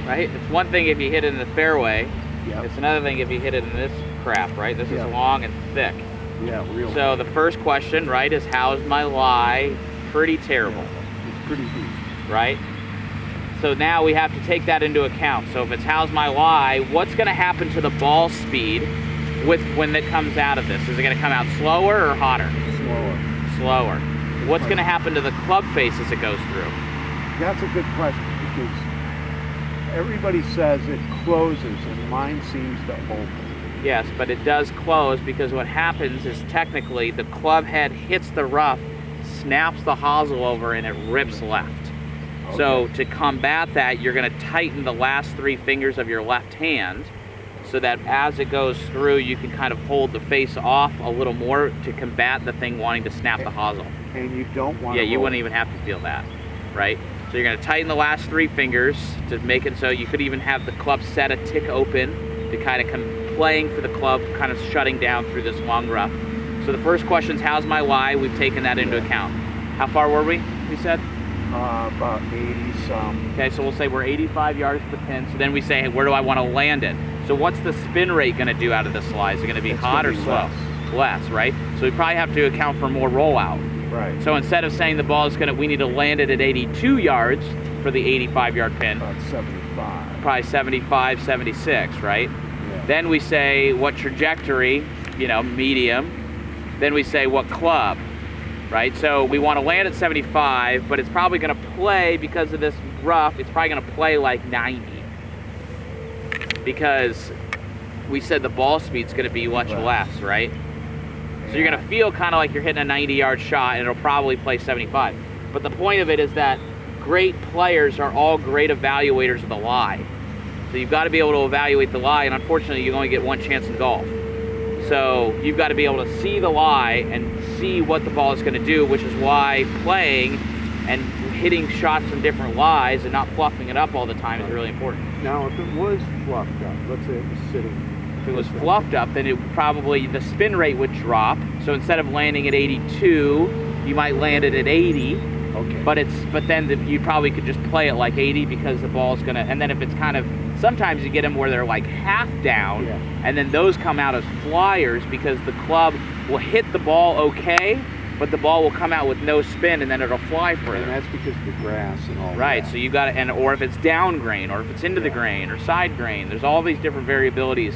right? It's one thing if you hit it in the fairway. Yep. It's another thing if you hit it in this crap, right? This is long and thick. Yeah, real. So the first question, right, is how's my lie? Pretty terrible. Yeah, it's pretty deep. Right? So now we have to take that into account. So if it's how's my lie, what's going to happen to the ball speed when it comes out of this? Is it going to come out slower or hotter? Slower. Slower. What's going to happen to the club face as it goes through? That's a good question, because everybody says it closes and mine seems to open. Yes, but it does close because what happens is technically the club head hits the rough, snaps the hosel over, and it rips left. Okay. So to combat that, you're going to tighten the last 3 fingers of your left hand so that as it goes through, you can kind of hold the face off a little more to combat the thing wanting to snap the hosel. And you don't want to you wouldn't even have to feel that, right? So you're going to tighten the last 3 fingers to make it so you could even have the club set a tick open to kind of playing for the club, kind of shutting down through this long rough. So the first question is, how's my lie? We've taken that into account. How far were we said? About 80 some. Okay, so we'll say we're 85 yards to the pin. So then we say, hey, where do I want to land it? So what's the spin rate going to do out of this lie? Is it going to be hot or slow? Less, right? So we probably have to account for more rollout. Right. So instead of saying the ball is we need to land it at 82 yards for the 85-yard pin. About 75. Probably 75, 76, right? Yeah. Then we say what trajectory, medium. Then we say what club, right? So we want to land at 75, but it's probably going to play, because of this rough, it's probably going to play like 90. Because we said the ball speed's going to be much less, right? So you're going to feel kind of like you're hitting a 90-yard shot, and it'll probably play 75. But the point of it is that great players are all great evaluators of the lie. So you've got to be able to evaluate the lie, and unfortunately you only get one chance in golf. So you've got to be able to see the lie and see what the ball is going to do, which is why playing and hitting shots in different lies and not fluffing it up all the time is really important. Now, if it was fluffed up, let's say it was sitting. If it was fluffed up, then the spin rate would drop. So instead of landing at 82, you might land it at 80. Okay. But then you probably could just play it like 80 because the ball's gonna. And then if it's kind of, sometimes you get them where they're like half down, and then those come out as flyers because the club will hit the ball okay, but the ball will come out with no spin, and then it'll fly further. And that's because of the grass and all that. Right. So you got to, or if it's down grain, or if it's into the grain, or side grain. There's all these different variabilities.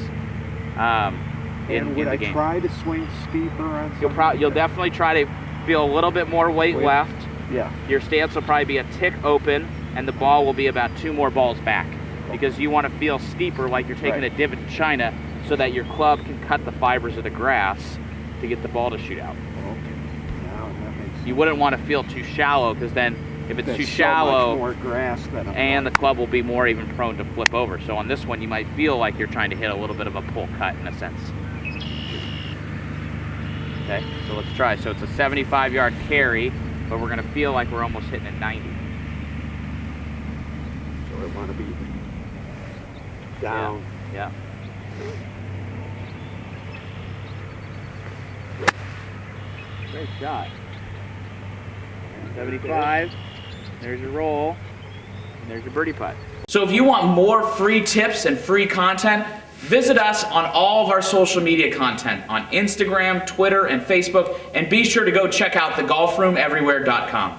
And would I try to swing steeper on something? You'll definitely try to feel a little bit more weight left. Yeah. Your stance will probably be a tick open, and the ball will be about 2 more balls back, because you want to feel steeper, like you're taking a divot in China, so that your club can cut the fibers of the grass to get the ball to shoot out. Okay. Now that makes sense. You wouldn't want to feel too shallow, because then if it's too so shallow, much more grass than the club will be more even prone to flip over. So on this one, you might feel like you're trying to hit a little bit of a pull cut in a sense. Okay, so let's try. So it's a 75-yard carry, but we're going to feel like we're almost hitting at 90. So I want to be down. Yeah. Great shot. 75. There's your roll. And there's your birdie putt. So if you want more free tips and free content, visit us on all of our social media content on Instagram, Twitter, and Facebook, and be sure to go check out thegolfroomeverywhere.com.